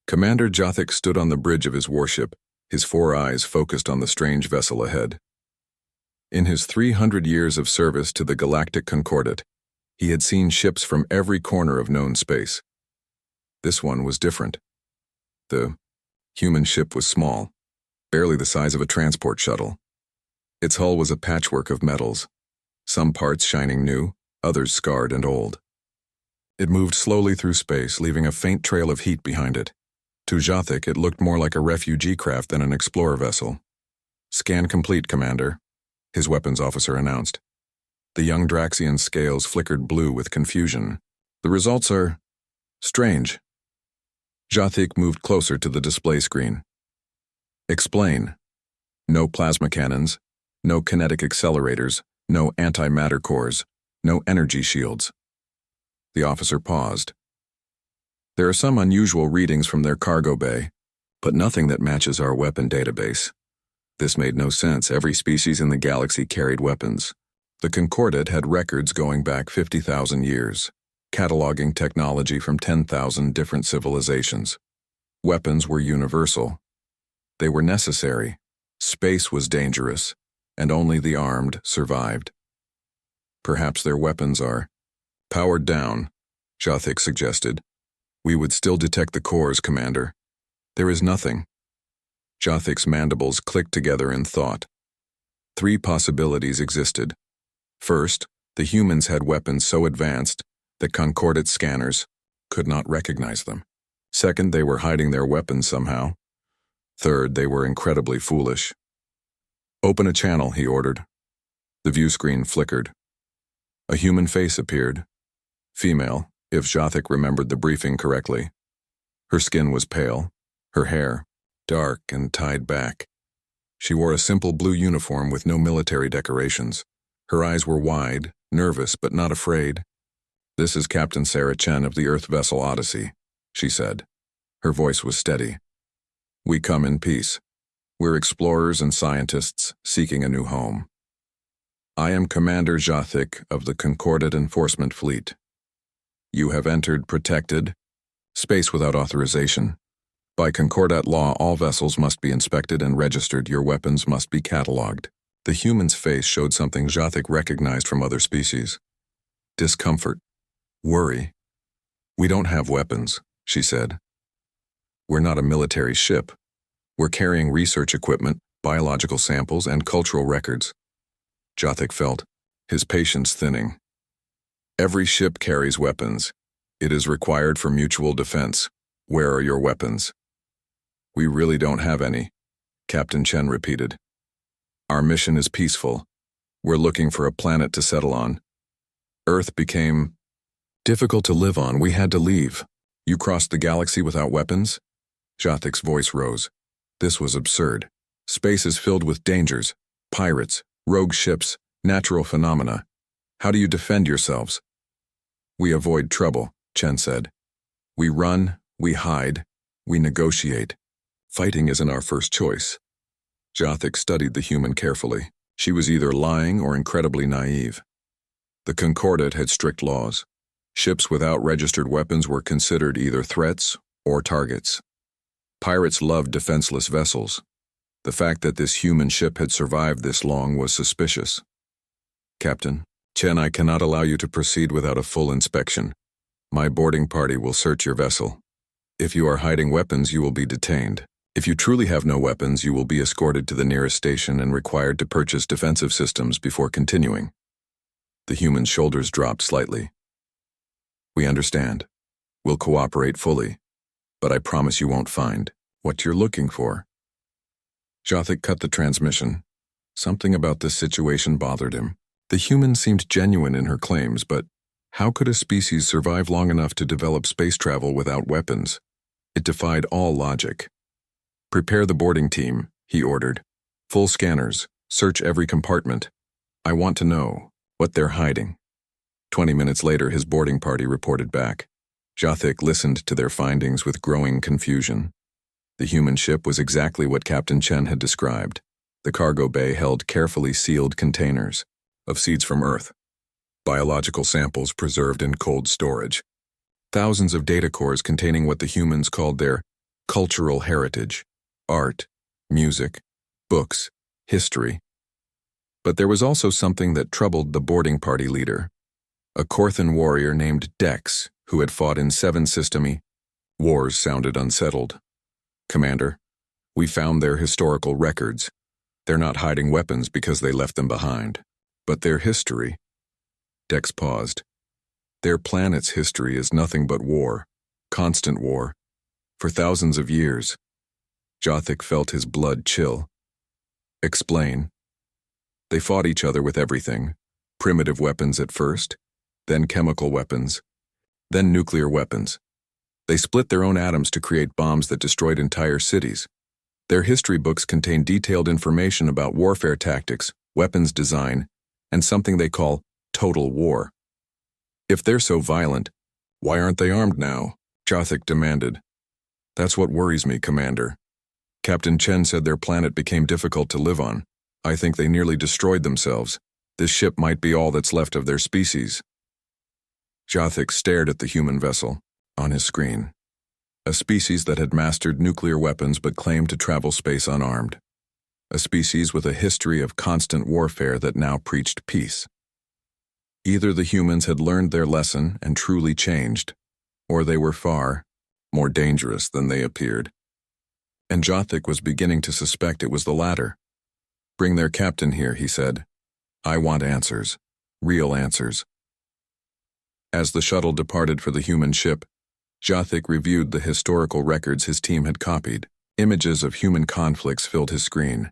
Commander Jothik stood on the bridge of his warship, his 4 eyes focused on the strange vessel ahead. In his 300 years of service to the Galactic Concordat, he had seen ships from every corner of known space. This one was different. The human ship was small, barely the size of a transport shuttle. Its hull was a patchwork of metals, some parts shining new, others scarred and old. It moved slowly through space, leaving a faint trail of heat behind it. To Jothik, it looked more like a refugee craft than an explorer vessel. "Scan complete, Commander," his weapons officer announced. The young Draxian's scales flickered blue with confusion. "The results are strange." Jothik moved closer to the display screen. "Explain." "No plasma cannons, no kinetic accelerators, no antimatter cores, no energy shields." The officer paused. "There are some unusual readings from their cargo bay, but nothing that matches our weapon database." This made no sense. Every species in the galaxy carried weapons. The Concordat had records going back 50,000 years, cataloging technology from 10,000 different civilizations. Weapons were universal. They were necessary. Space was dangerous, and only the armed survived. "Perhaps their weapons are powered down," Jothik suggested. "We would still detect the cores, Commander. There is nothing." Jothik's mandibles clicked together in thought. 3 possibilities existed. First, the humans had weapons so advanced that Concordat scanners could not recognize them. Second, they were hiding their weapons somehow. Third, they were incredibly foolish. "Open a channel," he ordered. The view screen flickered. A human face appeared. Female, if Jothik remembered the briefing correctly. Her skin was pale, her hair dark and tied back. She wore a simple blue uniform with no military decorations. Her eyes were wide, nervous but not afraid. "This is Captain Sarah Chen of the Earth vessel Odyssey," she said. Her voice was steady. "We come in peace. We're explorers and scientists seeking a new home. I am Commander Jothik of the Concordat Enforcement Fleet. You have entered protected space without authorization. By Concordat law, all vessels must be inspected and registered. Your weapons must be catalogued." The human's face showed something Jothik recognized from other species. Discomfort. Worry. "We don't have weapons," she said. "We're not a military ship. We're carrying research equipment, biological samples, and cultural records." Jothik felt his patience thinning. "Every ship carries weapons. It is required for mutual defense. Where are your weapons?" "We really don't have any," Captain Chen repeated. "Our mission is peaceful. We're looking for a planet to settle on. Earth became difficult to live on. We had to leave." "You crossed the galaxy without weapons?" Jothik's voice rose. This was absurd. Space is filled with dangers, pirates, rogue ships, natural phenomena. How do you defend yourselves? "We avoid trouble," Chen said. "We run, we hide, we negotiate. Fighting isn't our first choice." Jothik studied the human carefully. She was either lying or incredibly naive. The Concordat had strict laws. Ships without registered weapons were considered either threats or targets. Pirates loved defenseless vessels. The fact that this human ship had survived this long was suspicious. "Captain Chen, I cannot allow you to proceed without a full inspection. My boarding party will search your vessel. If you are hiding weapons, you will be detained. If you truly have no weapons, you will be escorted to the nearest station and required to purchase defensive systems before continuing." The human's shoulders dropped slightly. "We understand. We'll cooperate fully. But I promise you won't find what you're looking for." Jothik cut the transmission. Something about this situation bothered him. The human seemed genuine in her claims, but how could a species survive long enough to develop space travel without weapons? It defied all logic. "Prepare the boarding team," he ordered. "Full scanners. Search every compartment. I want to know what they're hiding." 20 minutes later, his boarding party reported back. Jothik listened to their findings with growing confusion. The human ship was exactly what Captain Chen had described. The cargo bay held carefully sealed containers of seeds from Earth, biological samples preserved in cold storage, thousands of data cores containing what the humans called their cultural heritage, art, music, books, history. But there was also something that troubled the boarding party leader, a Korthan warrior named Dex, who had fought in 7 systemi wars. Sounded unsettled. Commander, we found their historical records. They're not hiding weapons because they left them behind. But their history. Dex paused. Their planet's history is nothing but war, constant war, for thousands of years. Jothic felt his blood chill. Explain. They fought each other with everything. Primitive weapons at first, then chemical weapons, then nuclear weapons. They split their own atoms to create bombs that destroyed entire cities. Their history books contain detailed information about warfare tactics, weapons design, and something they call total war. If they're so violent, why aren't they armed now? Jothic demanded. That's what worries me, Commander. Captain Chen said their planet became difficult to live on. I think they nearly destroyed themselves. This ship might be all that's left of their species. Jothic stared at the human vessel on his screen. A species that had mastered nuclear weapons but claimed to travel space unarmed. A species with a history of constant warfare that now preached peace. Either the humans had learned their lesson and truly changed, or they were far more dangerous than they appeared. And Jothic was beginning to suspect it was the latter. Bring their captain here, he said. I want answers. Real answers. As the shuttle departed for the human ship, Jothic reviewed the historical records his team had copied. Images of human conflicts filled his screen.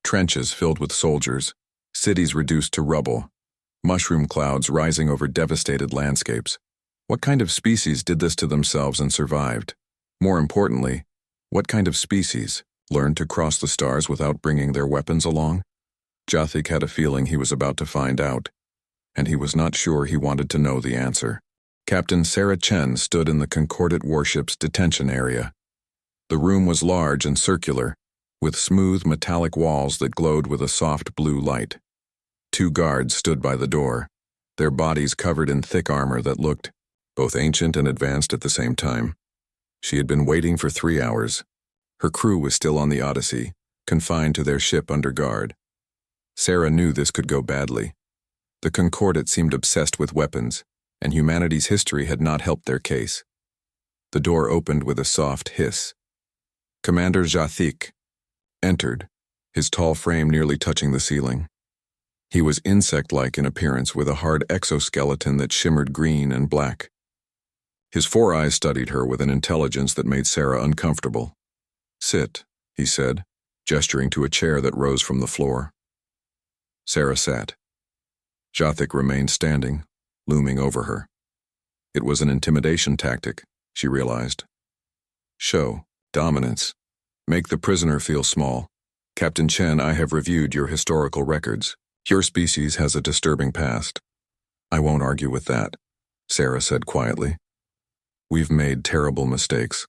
Trenches filled with soldiers, cities reduced to rubble, mushroom clouds rising over devastated landscapes. What kind of species did this to themselves and survived? More importantly, what kind of species learned to cross the stars without bringing their weapons along? Jothic had a feeling he was about to find out, and he was not sure he wanted to know the answer. Captain Sarah Chen stood in the Concordat warship's detention area. The room was large and circular, with smooth metallic walls that glowed with a soft blue light. 2 guards stood by the door, their bodies covered in thick armor that looked both ancient and advanced at the same time. She had been waiting for 3 hours. Her crew was still on the Odyssey, confined to their ship under guard. Sarah knew this could go badly. The Concordat seemed obsessed with weapons, and humanity's history had not helped their case. The door opened with a soft hiss. Commander Jothic entered, his tall frame nearly touching the ceiling. He was insect-like in appearance with a hard exoskeleton that shimmered green and black. His 4 eyes studied her with an intelligence that made Sarah uncomfortable. Sit, he said, gesturing to a chair that rose from the floor. Sarah sat. Jothic remained standing, looming over her. It was an intimidation tactic, she realized. Show dominance. Make the prisoner feel small. Captain Chen, I have reviewed your historical records. Your species has a disturbing past. I won't argue with that, Sarah said quietly. We've made terrible mistakes.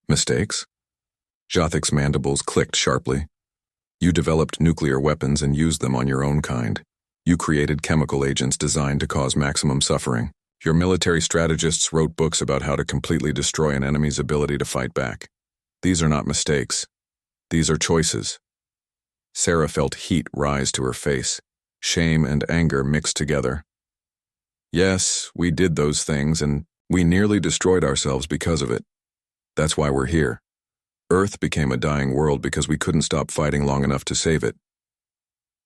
Mistakes? Jothic's mandibles clicked sharply. You developed nuclear weapons and used them on your own kind. You created chemical agents designed to cause maximum suffering. Your military strategists wrote books about how to completely destroy an enemy's ability to fight back. These are not mistakes. These are choices. Sarah felt heat rise to her face. Shame and anger mixed together. Yes, we did those things, and we nearly destroyed ourselves because of it. That's why we're here. Earth became a dying world because we couldn't stop fighting long enough to save it.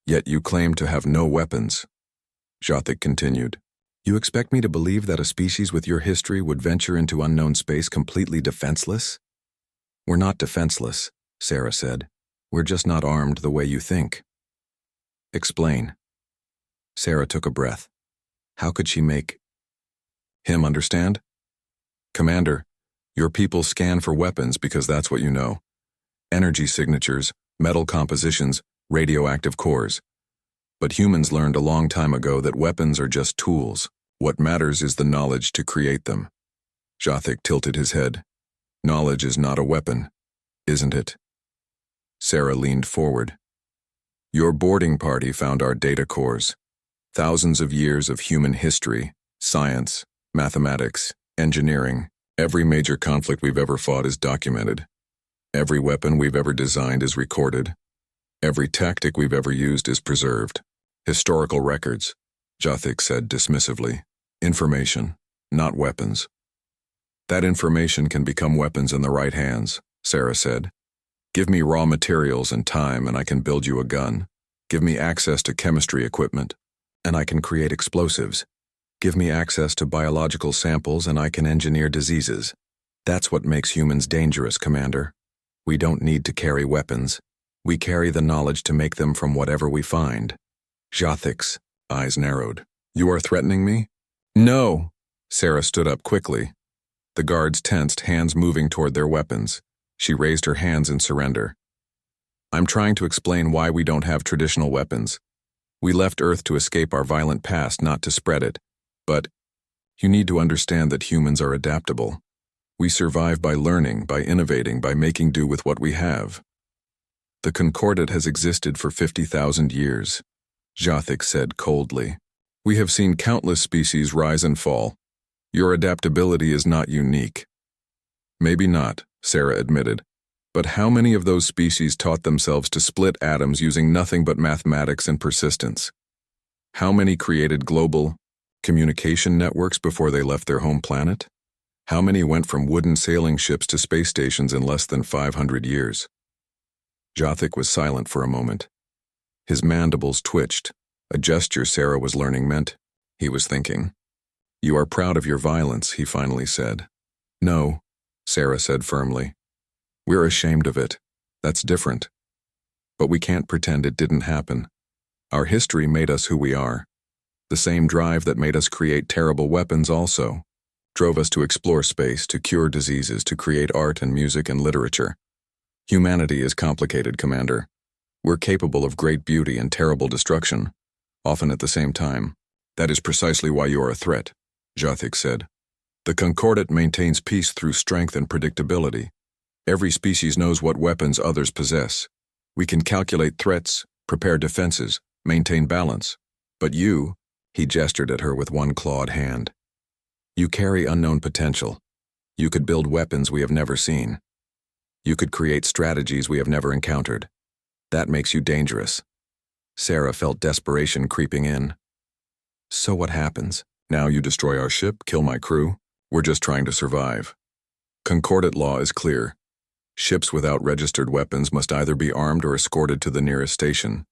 Yet you claim to have no weapons, Jothic continued. You expect me to believe that a species with your history would venture into unknown space completely defenseless? We're not defenseless, Sarah said. We're just not armed the way you think. Explain. Sarah took a breath. How could she make him understand? Commander, your people scan for weapons because that's what you know. Energy signatures, metal compositions, radioactive cores. But humans learned a long time ago that weapons are just tools. What matters is the knowledge to create them. Jothic tilted his head. Knowledge is not a weapon, isn't it? Sarah leaned forward. Your boarding party found our data cores. Thousands of years of human history, science, mathematics, engineering. Every major conflict we've ever fought is documented. Every weapon we've ever designed is recorded. Every tactic we've ever used is preserved. Historical records, Jothik said dismissively. Information, not weapons. That information can become weapons in the right hands, Sarah said. Give me raw materials and time and I can build you a gun. Give me access to chemistry equipment, and I can create explosives. Give me access to biological samples and I can engineer diseases. That's what makes humans dangerous, Commander. We don't need to carry weapons. We carry the knowledge to make them from whatever we find. Jothik's eyes narrowed. You are threatening me? No! Sarah stood up quickly. The guards tensed, hands moving toward their weapons. She raised her hands in surrender. I'm trying to explain why we don't have traditional weapons. We left Earth to escape our violent past, not to spread it. But you need to understand that humans are adaptable. We survive by learning, by innovating, by making do with what we have. The Concordat has existed for 50,000 years, Jothik said coldly. We have seen countless species rise and fall. Your adaptability is not unique. Maybe not, Sarah admitted. But how many of those species taught themselves to split atoms using nothing but mathematics and persistence? How many created global communication networks before they left their home planet? How many went from wooden sailing ships to space stations in less than 500 years? Jothik was silent for a moment. His mandibles twitched, a gesture Sarah was learning meant he was thinking. You are proud of your violence, he finally said. No, Sarah said firmly. We're ashamed of it. That's different. But we can't pretend it didn't happen. Our history made us who we are. The same drive that made us create terrible weapons also drove us to explore space, to cure diseases, to create art and music and literature. Humanity is complicated, Commander. We're capable of great beauty and terrible destruction, often at the same time. That is precisely why you are a threat, Jothik said. The Concordat maintains peace through strength and predictability. Every species knows what weapons others possess. We can calculate threats, prepare defenses, maintain balance. But you, he gestured at her with one clawed hand. You carry unknown potential. You could build weapons we have never seen. You could create strategies we have never encountered. That makes you dangerous. Sarah felt desperation creeping in. So what happens? Now you destroy our ship, kill my crew? We're just trying to survive. Concordat law is clear. Ships without registered weapons must either be armed or escorted to the nearest station.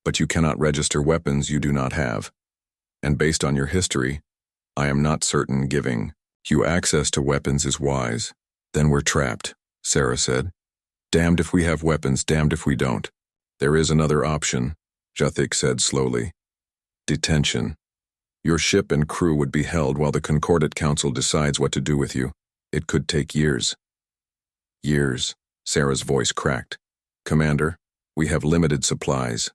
But you cannot register weapons you do not have. And based on your history, I am not certain giving you access to weapons is wise. Then we're trapped, Sarah said. Damned if we have weapons, damned if we don't. There is another option, Jothik said slowly. Detention. Your ship and crew would be held while the Concordat Council decides what to do with you. It could take years. Years, Sarah's voice cracked. Commander, we have limited supplies.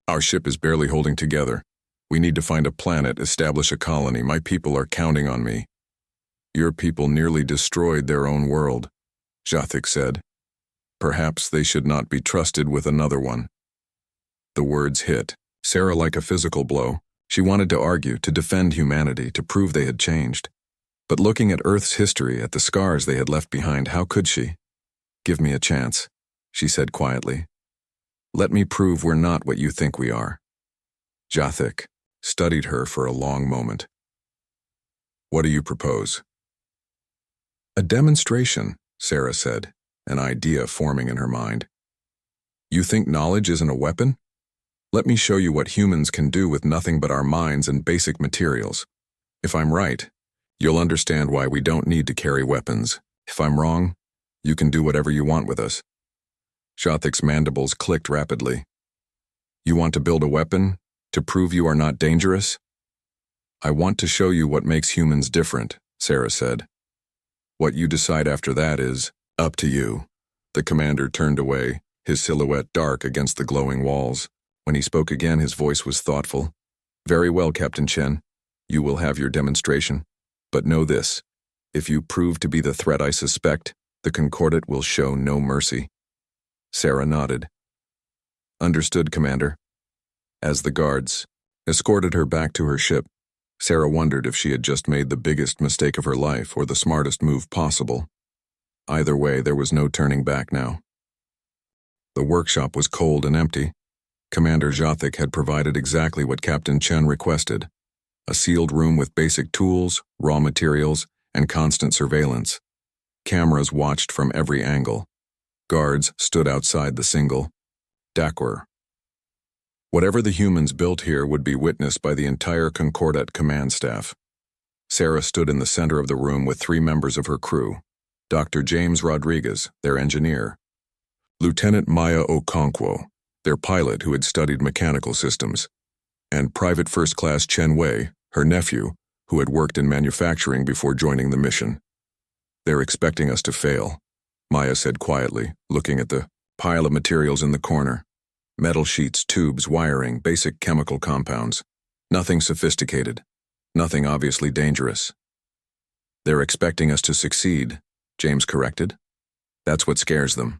Our ship is barely holding together. We need to find a planet, establish a colony. My people are counting on me. Your people nearly destroyed their own world, Jothik said. Perhaps they should not be trusted with another one. The words hit Sarah like a physical blow. She wanted to argue, to defend humanity, to prove they had changed. But looking at Earth's history, at the scars they had left behind, how could she? Give me a chance, she said quietly. Let me prove we're not what you think we are. Jothik studied her for a long moment. What do you propose? A demonstration, Sarah said, an idea forming in her mind. You think knowledge isn't a weapon? Let me show you what humans can do with nothing but our minds and basic materials. If I'm right, you'll understand why we don't need to carry weapons. If I'm wrong, you can do whatever you want with us. Jothik's mandibles clicked rapidly. You want to build a weapon? To prove you are not dangerous? I want to show you what makes humans different, Sarah said. What you decide after that is up to you. The commander turned away, his silhouette dark against the glowing walls. When he spoke again, his voice was thoughtful. Very well, Captain Chen. You will have your demonstration. But know this. If you prove to be the threat I suspect, the Concordat will show no mercy. Sarah nodded. Understood, Commander. As the guards escorted her back to her ship, Sarah wondered if she had just made the biggest mistake of her life or the smartest move possible. Either way, there was no turning back now. The workshop was cold and empty. Commander Jothic had provided exactly what Captain Chen requested: a sealed room with basic tools, raw materials, and constant surveillance. Cameras watched from every angle. Guards stood outside the single Dakwar. Whatever the humans built here would be witnessed by the entire Concordat command staff. Sarah stood in the center of the room with 3 members of her crew: Dr. James Rodriguez, their engineer; Lieutenant Maya Okonkwo, their pilot who had studied mechanical systems; and Private First Class Chen Wei, her nephew, who had worked in manufacturing before joining the mission. "They're expecting us to fail," Maya said quietly, looking at the pile of materials in the corner. Metal sheets, tubes, wiring, basic chemical compounds. Nothing sophisticated. Nothing obviously dangerous. "They're expecting us to succeed," James corrected. "That's what scares them."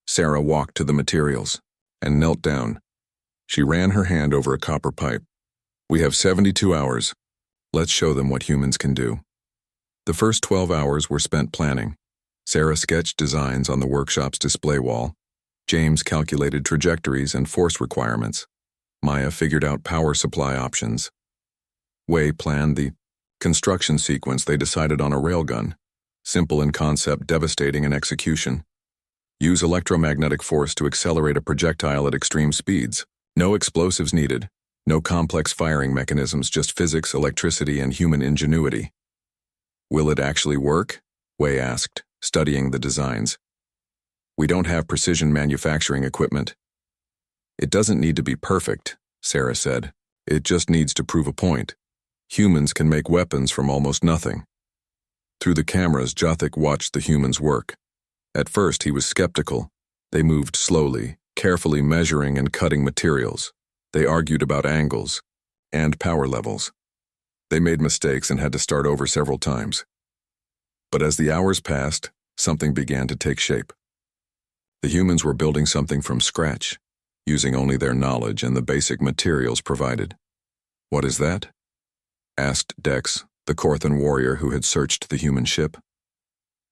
Sarah walked to the materials and knelt down. She ran her hand over a copper pipe. "We have 72 hours. Let's show them what humans can do." The first 12 hours were spent planning. Sarah sketched designs on the workshop's display wall. James calculated trajectories and force requirements. Maya figured out power supply options. Wei planned the construction sequence. They decided on a railgun. Simple in concept, devastating in execution. Use electromagnetic force to accelerate a projectile at extreme speeds. No explosives needed. No complex firing mechanisms, just physics, electricity, and human ingenuity. "Will it actually work?" Wei asked, studying the designs. "We don't have precision manufacturing equipment." "It doesn't need to be perfect," Sarah said. "It just needs to prove a point. Humans can make weapons from almost nothing." Through the cameras, Jothic watched the humans work. At first, he was skeptical. They moved slowly, carefully measuring and cutting materials. They argued about angles and power levels. They made mistakes and had to start over several times. But as the hours passed, something began to take shape. The humans were building something from scratch, using only their knowledge and the basic materials provided. "What is that?" asked Dex, the Korthan warrior who had searched the human ship.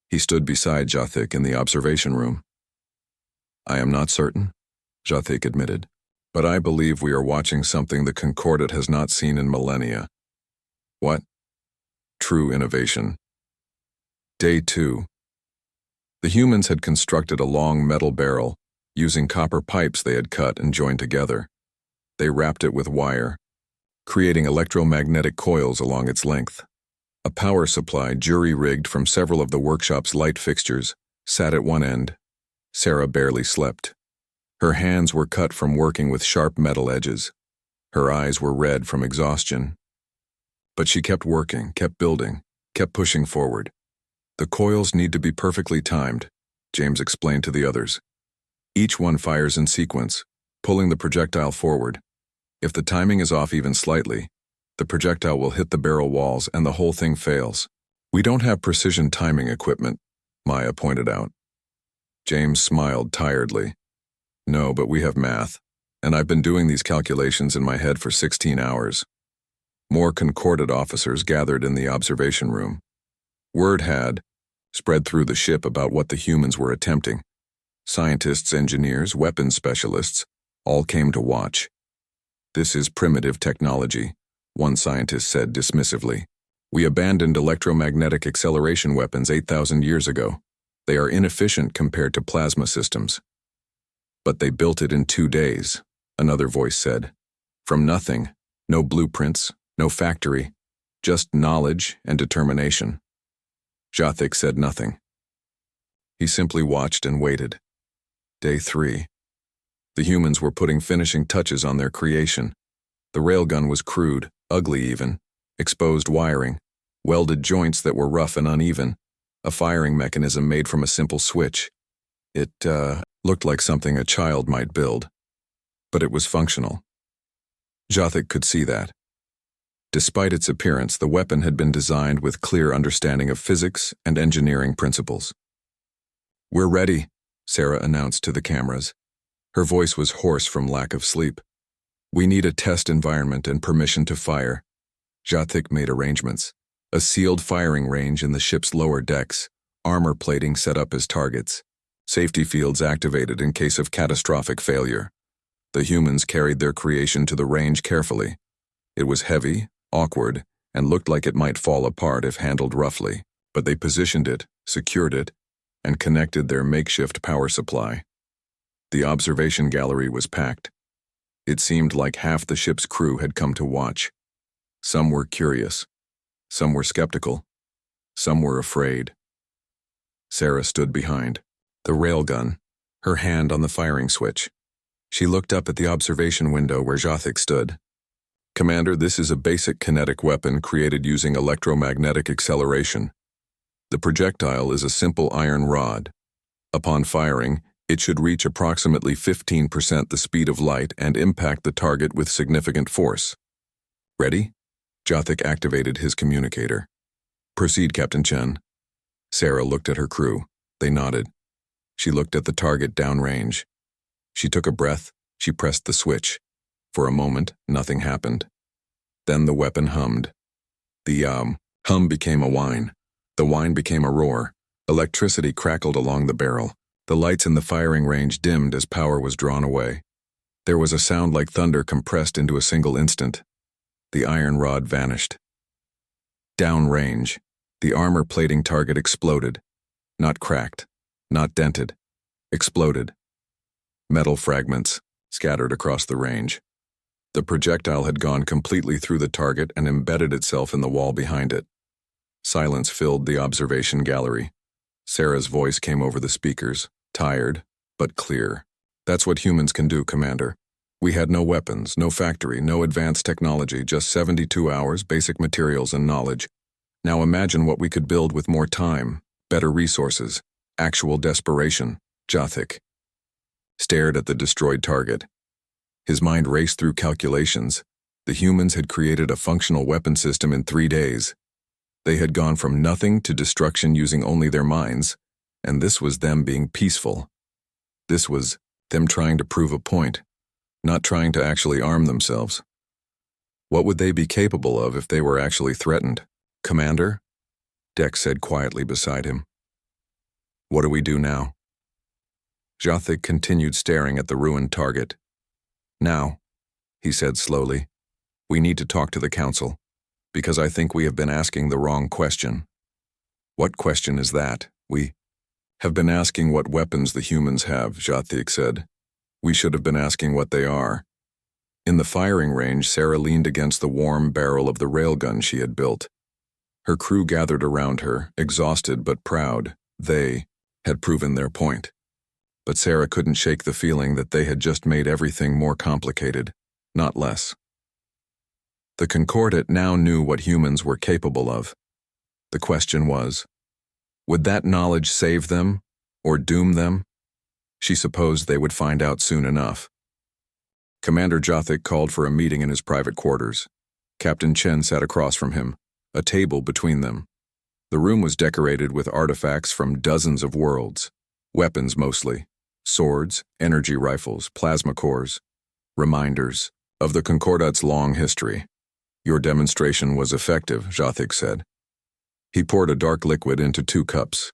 He stood beside Jothic in the observation room. "I am not certain," Jothic admitted, "but I believe we are watching something the Concordat has not seen in millennia." "What?" "True innovation." Day 2. The humans had constructed a long metal barrel, using copper pipes they had cut and joined together. They wrapped it with wire, creating electromagnetic coils along its length. A power supply, jury-rigged from several of the workshop's light fixtures, sat at one end. Sarah barely slept. Her hands were cut from working with sharp metal edges. Her eyes were red from exhaustion. But she kept working, kept building, kept pushing forward. "The coils need to be perfectly timed," James explained to the others. "Each one fires in sequence, pulling the projectile forward. If the timing is off even slightly, the projectile will hit the barrel walls and the whole thing fails." "We don't have precision timing equipment," Maya pointed out. James smiled tiredly. "No, but we have math, and I've been doing these calculations in my head for 16 hours. More Concordat officers gathered in the observation room. Word had spread through the ship about what the humans were attempting. Scientists, engineers, weapons specialists, all came to watch. "This is primitive technology," one scientist said dismissively. "We abandoned electromagnetic acceleration weapons 8,000 years ago. They are inefficient compared to plasma systems." "But they built it in 2 days," another voice said. "From nothing, no blueprints, no factory, just knowledge and determination." Jothic said nothing. He simply watched and waited. Day 3. The humans were putting finishing touches on their creation. The railgun was crude, ugly even, exposed wiring, welded joints that were rough and uneven, a firing mechanism made from a simple switch. It looked like something a child might build, but it was functional. Jothic could see that. Despite its appearance, the weapon had been designed with clear understanding of physics and engineering principles. "We're ready," Sarah announced to the cameras. Her voice was hoarse from lack of sleep. "We need a test environment and permission to fire." Jothic made arrangements. A sealed firing range in the ship's lower decks, armor plating set up as targets, safety fields activated in case of catastrophic failure. The humans carried their creation to the range carefully. It was heavy, awkward, and looked like it might fall apart if handled roughly, but they positioned it, secured it, and connected their makeshift power supply. The observation gallery was packed. It seemed like half the ship's crew had come to watch. Some were curious. Some were skeptical. Some were afraid. Sarah stood behind, the railgun, her hand on the firing switch. She looked up at the observation window where Jothic stood. "Commander, this is a basic kinetic weapon created using electromagnetic acceleration. The projectile is a simple iron rod. Upon firing, it should reach approximately 15% the speed of light and impact the target with significant force. Ready?" Jothic activated his communicator. "Proceed, Captain Chen." Sarah looked at her crew. They nodded. She looked at the target downrange. She took a breath. She pressed the switch. For a moment, nothing happened. Then the weapon hummed. The hum became a whine. The whine became a roar. Electricity crackled along the barrel. The lights in the firing range dimmed as power was drawn away. There was a sound like thunder compressed into a single instant. The iron rod vanished. Downrange, the armor plating target exploded. Not cracked, not dented. Exploded. Metal fragments scattered across the range. The projectile had gone completely through the target and embedded itself in the wall behind it. Silence filled the observation gallery. Sarah's voice came over the speakers, tired, but clear. "That's what humans can do, Commander. We had no weapons, no factory, no advanced technology, just 72 hours, basic materials and knowledge. Now imagine what we could build with more time, better resources, actual desperation." Jothic stared at the destroyed target. His mind raced through calculations. The humans had created a functional weapon system in 3 days. They had gone from nothing to destruction using only their minds, and this was them being peaceful. This was them trying to prove a point, not trying to actually arm themselves. What would they be capable of if they were actually threatened? "Commander?" Dex said quietly beside him. "What do we do now?" Jothic continued staring at the ruined target. "Now," he said slowly, "we need to talk to the Council, because I think we have been asking the wrong question." "What question is that?" "We have been asking what weapons the humans have," Jothic said. "We should have been asking what they are." In the firing range, Sarah leaned against the warm barrel of the railgun she had built. Her crew gathered around her, exhausted but proud. They had proven their point. But Sarah couldn't shake the feeling that they had just made everything more complicated, not less. The Concordat now knew what humans were capable of. The question was, would that knowledge save them or doom them? She supposed they would find out soon enough. Commander Jothic called for a meeting in his private quarters. Captain Chen sat across from him, a table between them. The room was decorated with artifacts from dozens of worlds, weapons mostly, swords, energy rifles, plasma cores, reminders of the Concordat's long history. "Your demonstration was effective," Jothic said. He poured a dark liquid into 2 cups.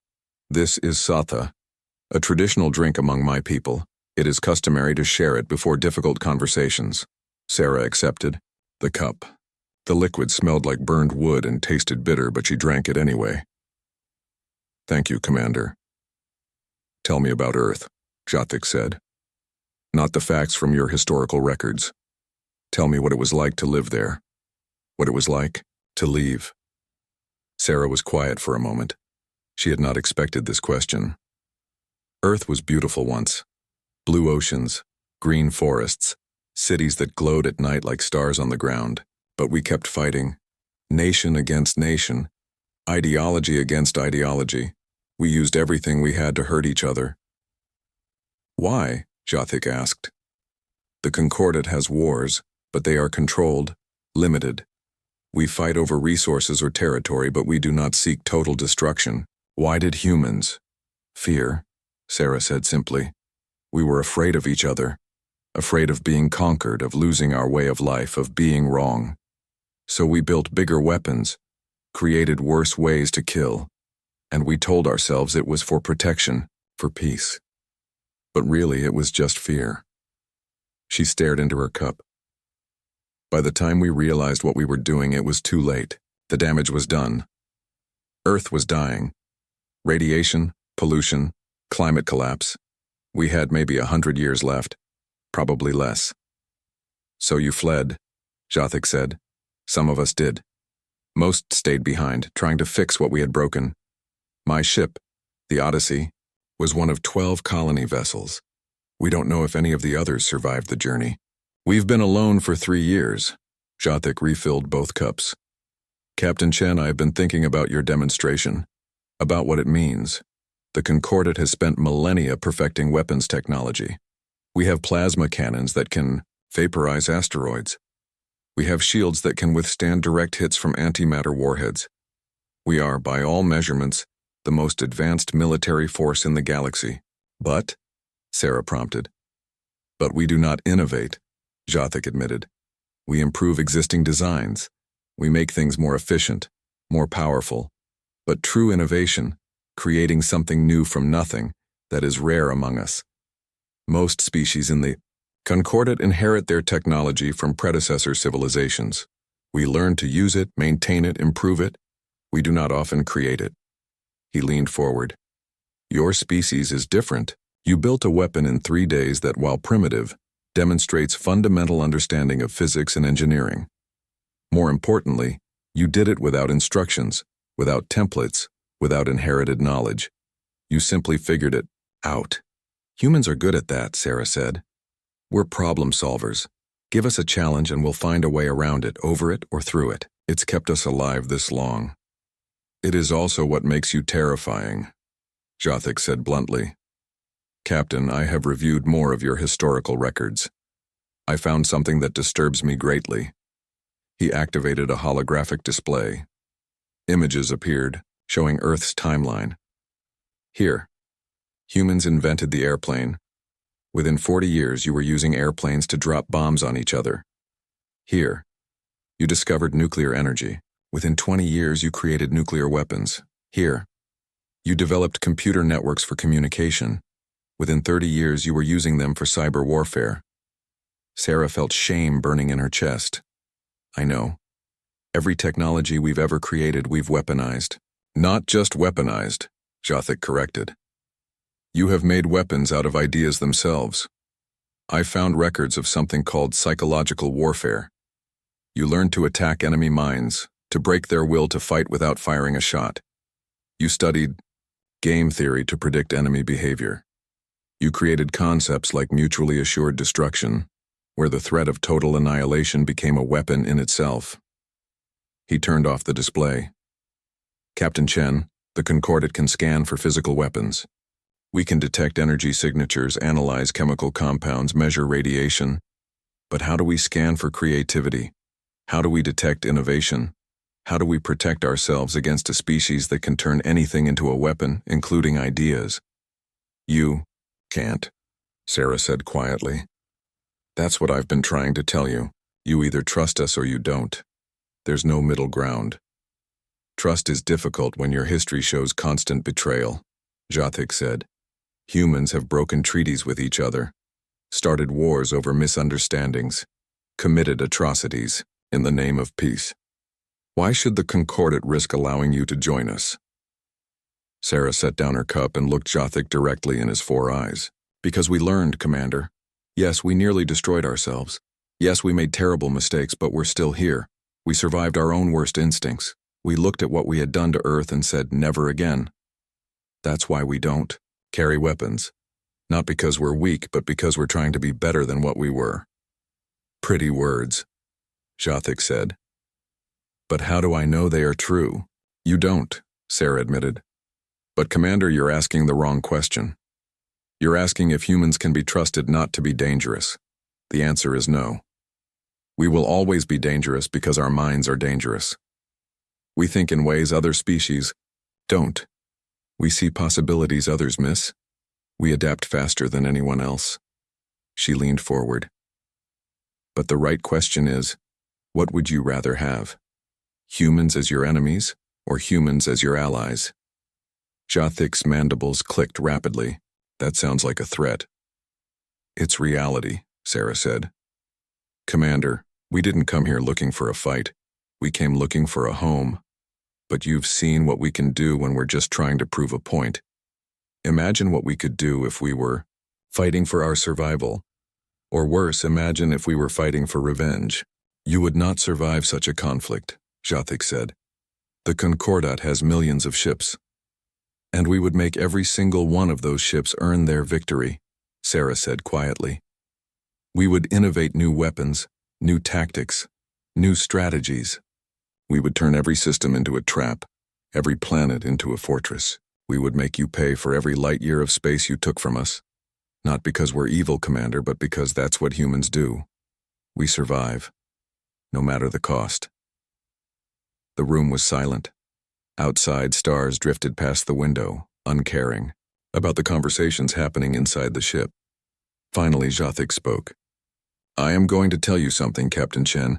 "This is satha, a traditional drink among my people. It is customary to share it before difficult conversations." Sarah accepted the cup. The liquid smelled like burned wood and tasted bitter, but she drank it anyway. "Thank you, Commander." "Tell me about Earth," Jothic said. "Not the facts from your historical records. Tell me what it was like to live there. What it was like to leave." Sarah was quiet for a moment. She had not expected this question. Earth was beautiful once. Blue oceans, green forests, cities that glowed at night like stars on the ground. But we kept fighting. Nation against nation. Ideology against ideology. We used everything we had to hurt each other. "Why?" Jothic asked. "The Concordat has wars, but they are controlled, limited. We fight over resources or territory, but we do not seek total destruction. Why did humans?" "Fear," Sarah said simply. "We were afraid of each other, afraid of being conquered, of losing our way of life, of being wrong. So we built bigger weapons, created worse ways to kill, and we told ourselves it was for protection, for peace. But really, it was just fear. She stared into her cup. By the time we realized what we were doing, it was too late. The damage was done. Earth was dying. Radiation, pollution, climate collapse. We had maybe 100 years left, probably less. So you fled, Jothic said. Some of us did. Most stayed behind, trying to fix what we had broken. My ship, the Odyssey, was one of 12 colony vessels. We don't know if any of the others survived the journey. We've been alone for 3 years. Jothic refilled both cups. Captain Chen, I have been thinking about your demonstration, about what it means. The Concordat has spent millennia perfecting weapons technology. We have plasma cannons that can vaporize asteroids. We have shields that can withstand direct hits from antimatter warheads. We are, by all measurements, the most advanced military force in the galaxy. But, Sarah prompted. But we do not innovate, Jothic admitted. We improve existing designs. We make things more efficient, more powerful. But true innovation, creating something new from nothing, that is rare among us. Most species in the Concordat inherit their technology from predecessor civilizations. We learn to use it, maintain it, improve it. We do not often create it. He leaned forward. Your species is different. You built a weapon in 3 days that, while primitive, demonstrates fundamental understanding of physics and engineering. More importantly, you did it without instructions, without templates, without inherited knowledge. You simply figured it out. Humans are good at that, Sarah said. We're problem solvers. Give us a challenge and we'll find a way around it, over it, or through it. It's kept us alive this long. It is also what makes you terrifying, Jothic said bluntly. Captain, I have reviewed more of your historical records. I found something that disturbs me greatly. He activated a holographic display. Images appeared, showing Earth's timeline. Here, humans invented the airplane. Within 40 years, you were using airplanes to drop bombs on each other. Here, you discovered nuclear energy. Within 20 years, you created nuclear weapons. Here, you developed computer networks for communication. Within 30 years, you were using them for cyber warfare. Sarah felt shame burning in her chest. I know. Every technology we've ever created, we've weaponized. Not just weaponized, Jothic corrected. You have made weapons out of ideas themselves. I found records of something called psychological warfare. You learned to attack enemy minds, to break their will to fight without firing a shot. You studied game theory to predict enemy behavior. You created concepts like mutually assured destruction, where the threat of total annihilation became a weapon in itself. He turned off the display. Captain Chen, the Concordat can scan for physical weapons. We can detect energy signatures, analyze chemical compounds, measure radiation. But how do we scan for creativity? How do we detect innovation? How do we protect ourselves against a species that can turn anything into a weapon, including ideas? You can't, Sarah said quietly. That's what I've been trying to tell you. You either trust us or you don't. There's no middle ground. Trust is difficult when your history shows constant betrayal, Jothic said. Humans have broken treaties with each other, started wars over misunderstandings, committed atrocities in the name of peace. Why should the Concordat risk allowing you to join us? Sarah set down her cup and looked Jothic directly in his 4 eyes. Because we learned, Commander. Yes, we nearly destroyed ourselves. Yes, we made terrible mistakes, but we're still here. We survived our own worst instincts. We looked at what we had done to Earth and said, never again. That's why we don't carry weapons. Not because we're weak, but because we're trying to be better than what we were. Pretty words, Jothic said. But how do I know they are true? You don't, Sarah admitted. But Commander, you're asking the wrong question. You're asking if humans can be trusted not to be dangerous. The answer is no. We will always be dangerous because our minds are dangerous. We think in ways other species don't. We see possibilities others miss. We adapt faster than anyone else. She leaned forward. But the right question is, what would you rather have? Humans as your enemies or humans as your allies? Jothik's mandibles clicked rapidly. That sounds like a threat. It's reality, Sarah said. Commander, we didn't come here looking for a fight. We came looking for a home. But you've seen what we can do when we're just trying to prove a point. Imagine what we could do if we were fighting for our survival. Or worse, imagine if we were fighting for revenge. You would not survive such a conflict, Jothik said. The Concordat has millions of ships. And we would make every single one of those ships earn their victory, Sarah said quietly. We would innovate new weapons, new tactics, new strategies. We would turn every system into a trap, every planet into a fortress. We would make you pay for every light year of space you took from us. Not because we're evil, Commander, but because that's what humans do. We survive, no matter the cost. The room was silent. Outside, stars drifted past the window, uncaring about the conversations happening inside the ship. Finally, Jothik spoke. I am going to tell you something, Captain Chen.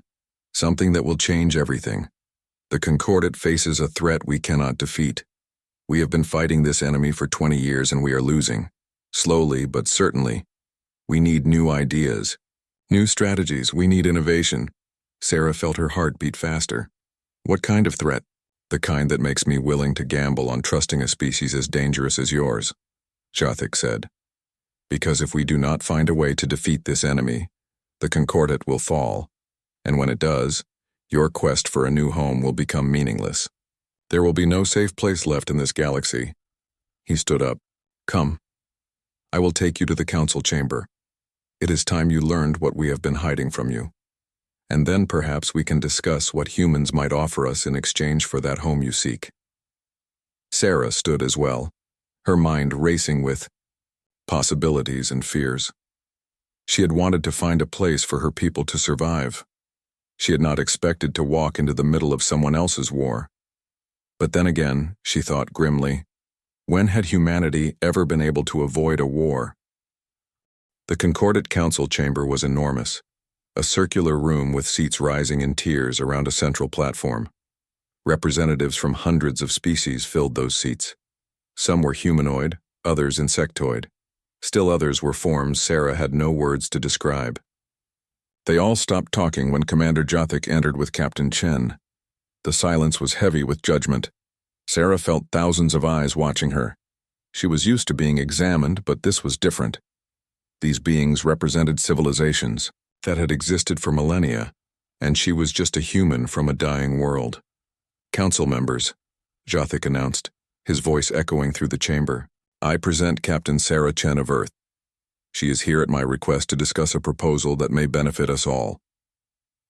Something that will change everything. The Concordat faces a threat we cannot defeat. We have been fighting this enemy for 20 years and we are losing. Slowly, but certainly. We need new ideas, new strategies. We need innovation. Sarah felt her heart beat faster. What kind of threat? The kind that makes me willing to gamble on trusting a species as dangerous as yours, Jothik said. Because if we do not find a way to defeat this enemy, the Concordat will fall. And when it does, your quest for a new home will become meaningless. There will be no safe place left in this galaxy. He stood up. Come. I will take you to the council chamber. It is time you learned what we have been hiding from you. And then perhaps we can discuss what humans might offer us in exchange for that home you seek. Sarah stood as well, her mind racing with possibilities and fears. She had wanted to find a place for her people to survive. She had not expected to walk into the middle of someone else's war. But then again, she thought grimly, when had humanity ever been able to avoid a war? The Concordat Council chamber was enormous, a circular room with seats rising in tiers around a central platform. Representatives from hundreds of species filled those seats. Some were humanoid, others insectoid. Still others were forms Sarah had no words to describe. They all stopped talking when Commander Jothik entered with Captain Chen. The silence was heavy with judgment. Sarah felt thousands of eyes watching her. She was used to being examined, but this was different. These beings represented civilizations that had existed for millennia, and she was just a human from a dying world. Council members, Jothik announced, his voice echoing through the chamber. I present Captain Sarah Chen of Earth. She is here at my request to discuss a proposal that may benefit us all.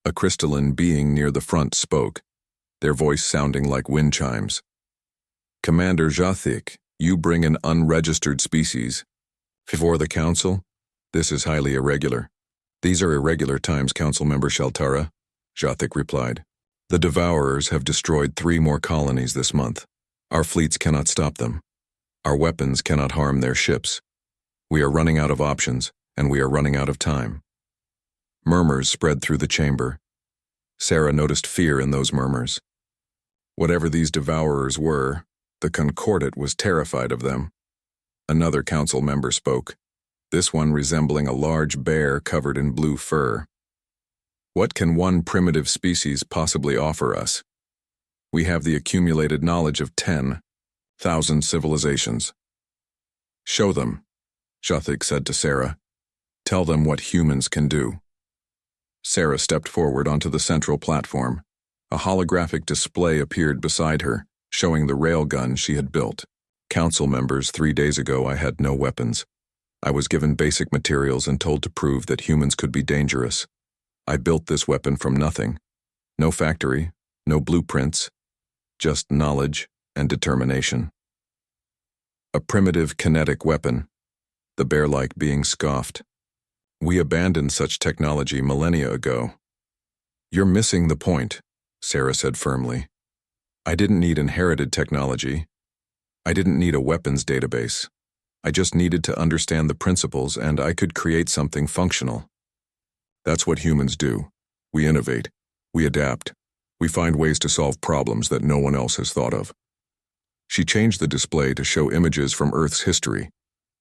A crystalline being near the front spoke, their voice sounding like wind chimes. Commander Jothik, you bring an unregistered species. For the council? This is highly irregular. These are irregular times, Council Member Shaltara, Jothik replied. The Devourers have destroyed 3 more colonies this month. Our fleets cannot stop them. Our weapons cannot harm their ships. We are running out of options, and we are running out of time. Murmurs spread through the chamber. Sarah noticed fear in those murmurs. Whatever these Devourers were, the Concordat was terrified of them. Another council member spoke, this one resembling a large bear covered in blue fur. What can one primitive species possibly offer us? We have the accumulated knowledge of 10,000 civilizations. Show them, Jothik said to Sarah. Tell them what humans can do. Sarah stepped forward onto the central platform. A holographic display appeared beside her, showing the railgun she had built. Council members, 3 days ago I had no weapons. I was given basic materials and told to prove that humans could be dangerous. I built this weapon from nothing. No factory, no blueprints, just knowledge and determination. A primitive kinetic weapon, the bear-like being scoffed. We abandoned such technology millennia ago. You're missing the point, Sarah said firmly. I didn't need inherited technology. I didn't need a weapons database. I just needed to understand the principles and I could create something functional. That's what humans do. We innovate. We adapt. We find ways to solve problems that no one else has thought of. She changed the display to show images from Earth's history: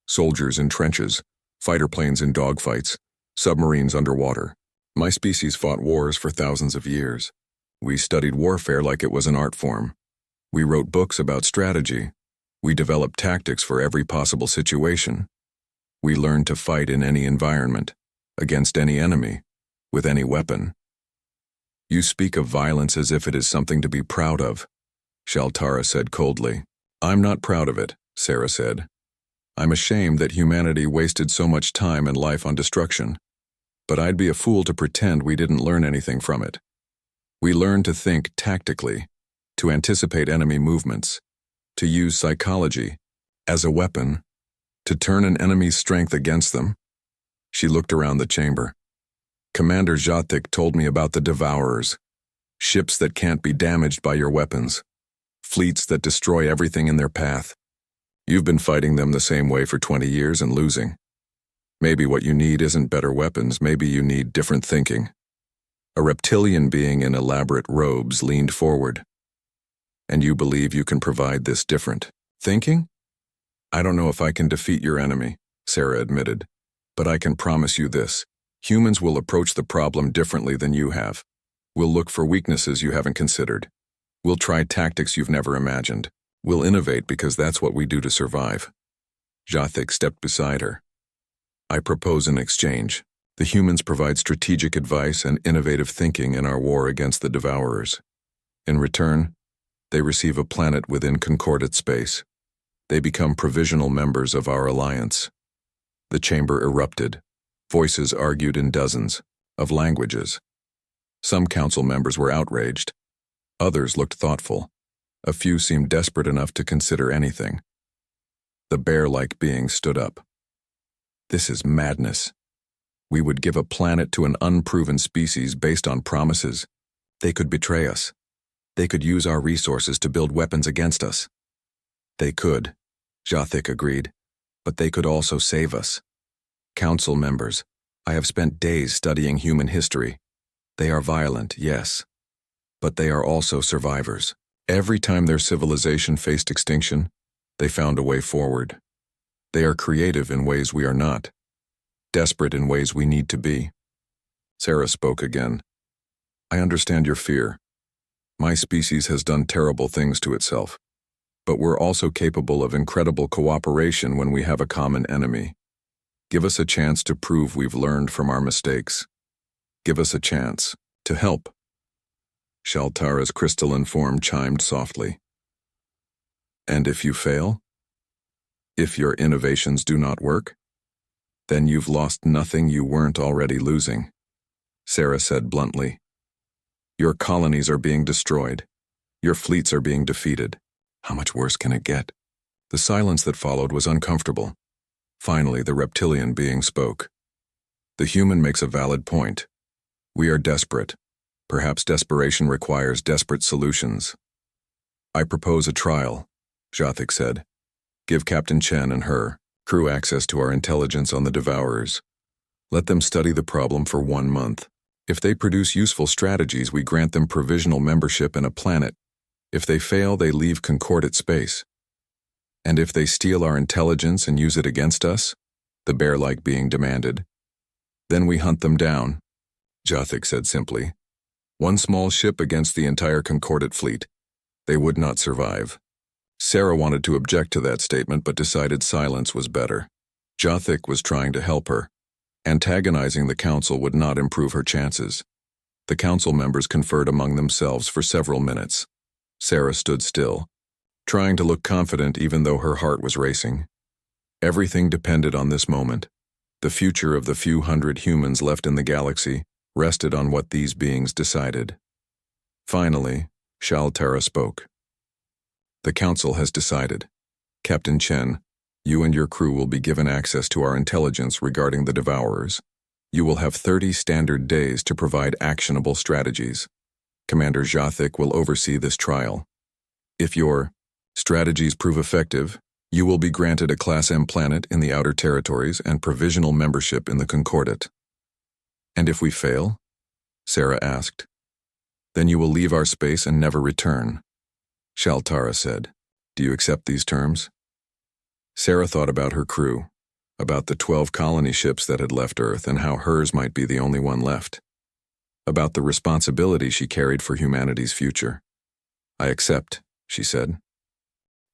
soldiers in trenches, fighter planes in dogfights, submarines underwater. My species fought wars for thousands of years. We studied warfare like it was an art form. We wrote books about strategy. We developed tactics for every possible situation. We learned to fight in any environment, against any enemy, with any weapon. You speak of violence as if it is something to be proud of, Shaltara said coldly. I'm not proud of it, Sarah said. I'm ashamed that humanity wasted so much time and life on destruction. But I'd be a fool to pretend we didn't learn anything from it. We learned to think tactically, to anticipate enemy movements, to use psychology as a weapon, to turn an enemy's strength against them. She looked around the chamber. Commander Jathik told me about the Devourers, ships that can't be damaged by your weapons, fleets that destroy everything in their path. You've been fighting them the same way for 20 years and losing. Maybe what you need isn't better weapons, maybe you need different thinking. A reptilian being in elaborate robes leaned forward. And you believe you can provide this different thinking? I don't know if I can defeat your enemy, Sarah admitted, but I can promise you this. Humans will approach the problem differently than you have. We'll look for weaknesses you haven't considered. We'll try tactics you've never imagined. We'll innovate because that's what we do to survive. Jathik stepped beside her. I propose an exchange. The humans provide strategic advice and innovative thinking in our war against the Devourers. In return, they receive a planet within concordate space. They become provisional members of our alliance. The chamber erupted. Voices argued in dozens of languages. Some council members were outraged. Others looked thoughtful. A few seemed desperate enough to consider anything. The bear-like being stood up. This is madness. We would give a planet to an unproven species based on promises. They could betray us. They could use our resources to build weapons against us. They could, Jathik agreed, but they could also save us. Council members, I have spent days studying human history. They are violent, yes, but they are also survivors. Every time their civilization faced extinction, they found a way forward. They are creative in ways we are not, desperate in ways we need to be. Sarah spoke again. I understand your fear. My species has done terrible things to itself, but we're also capable of incredible cooperation when we have a common enemy. Give us a chance to prove we've learned from our mistakes. Give us a chance to help. Shaltara's crystalline form chimed softly. And if you fail? If your innovations do not work? Then you've lost nothing you weren't already losing, Sarah said bluntly. Your colonies are being destroyed. Your fleets are being defeated. How much worse can it get? The silence that followed was uncomfortable. Finally, the reptilian being spoke. The human makes a valid point. We are desperate. Perhaps desperation requires desperate solutions. I propose a trial, Jathik said. Give Captain Chen and her crew access to our intelligence on the Devourers. Let them study the problem for 1 month. If they produce useful strategies, we grant them provisional membership in a planet. If they fail, they leave concordate space. And if they steal our intelligence and use it against us, the bear-like being demanded, then we hunt them down, Jathik said simply. One small ship against the entire concordate fleet. They would not survive. Sarah wanted to object to that statement but decided silence was better. Jathik was trying to help her. Antagonizing the council would not improve her chances. The council members conferred among themselves for several minutes. Sarah stood still, trying to look confident even though her heart was racing. Everything depended on this moment. The future of the few hundred humans left in the galaxy rested on what these beings decided. Finally, Shaltara spoke. The council has decided. Captain Chen, you and your crew will be given access to our intelligence regarding the Devourers. You will have 30 standard days to provide actionable strategies. Commander Jathik will oversee this trial. If your strategies prove effective, you will be granted a Class M planet in the Outer Territories and provisional membership in the Concordate. And if we fail? Sarah asked. Then you will leave our space and never return, Shaltara said. Do you accept these terms? Sarah thought about her crew, about the 12 colony ships that had left Earth and how hers might be the only one left, about the responsibility she carried for humanity's future. I accept, she said.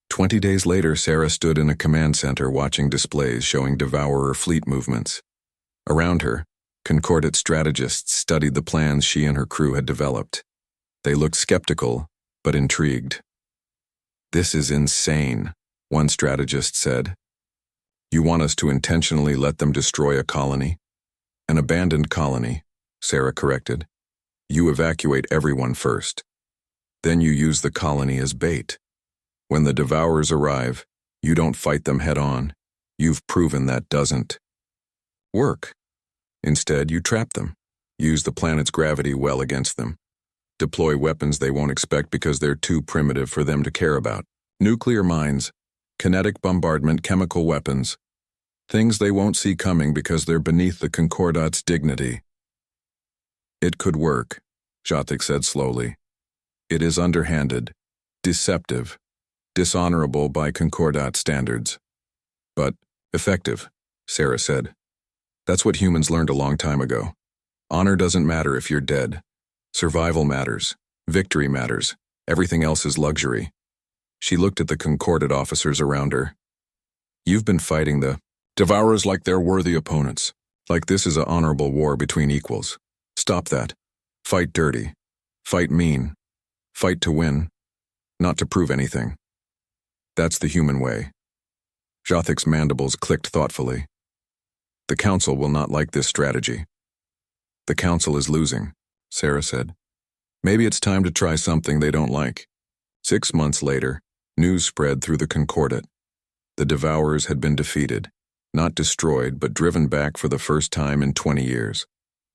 20 days later, Sarah stood in a command center watching displays showing Devourer fleet movements. Around her, Concordate strategists studied the plans she and her crew had developed. They looked skeptical, but intrigued. "This is insane," one strategist said. "You want us to intentionally let them destroy a colony?" "An abandoned colony," Sarah corrected. "You evacuate everyone first. Then you use the colony as bait. When the Devourers arrive, you don't fight them head-on. You've proven that doesn't work. Instead, you trap them, use the planet's gravity well against them, deploy weapons they won't expect because they're too primitive for them to care about. Nuclear mines, kinetic bombardment, chemical weapons. Things they won't see coming because they're beneath the Concordate's dignity." "It could work," Jothik said slowly. "It is underhanded, deceptive, dishonorable by Concordate standards. But effective," Sarah said. "That's what humans learned a long time ago. Honor doesn't matter if you're dead. Survival matters. Victory matters. Everything else is luxury." She looked at the Concordate officers around her. "You've been fighting the Devourers like they're worthy opponents, like this is an honorable war between equals. Stop that. Fight dirty. Fight mean. Fight to win, not to prove anything. That's the human way." Jothik's mandibles clicked thoughtfully. "The Council will not like this strategy." "The Council is losing," Sarah said. "Maybe it's time to try something they don't like." 6 months later, news spread through the Concordate. The Devourers had been defeated, not destroyed but driven back for the first time in 20 years.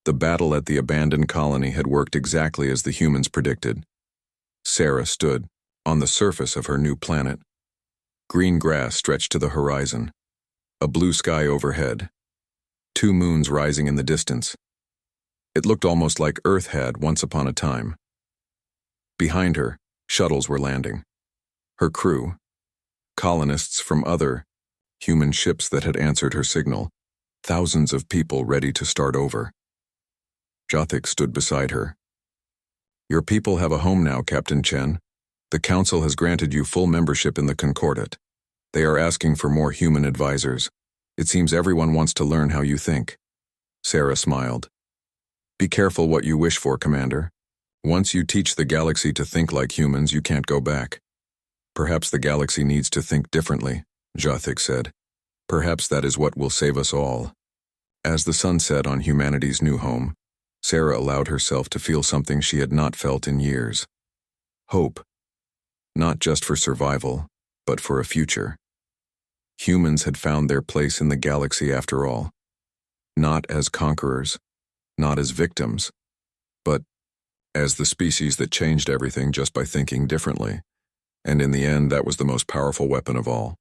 The battle at the abandoned colony had worked exactly as the humans predicted. Sarah stood on the surface of her new planet. Green grass stretched to the horizon, a blue sky overhead, 2 moons rising in the distance. It looked almost like Earth had once upon a time. Behind her, shuttles were landing. Her crew, colonists from other human ships that had answered her signal, thousands of people ready to start over. Jothik stood beside her. "Your people have a home now, Captain Chen. The Council has granted you full membership in the Concordate. They are asking for more human advisors. It seems everyone wants to learn how you think." Sarah smiled. "Be careful what you wish for, Commander. Once you teach the galaxy to think like humans, you can't go back." "Perhaps the galaxy needs to think differently," Jothik said. "Perhaps that is what will save us all." As the sun set on humanity's new home, Sarah allowed herself to feel something she had not felt in years. Hope. Not just for survival, but for a future. Humans had found their place in the galaxy after all. Not as conquerors, not as victims, but as the species that changed everything just by thinking differently. And in the end, that was the most powerful weapon of all.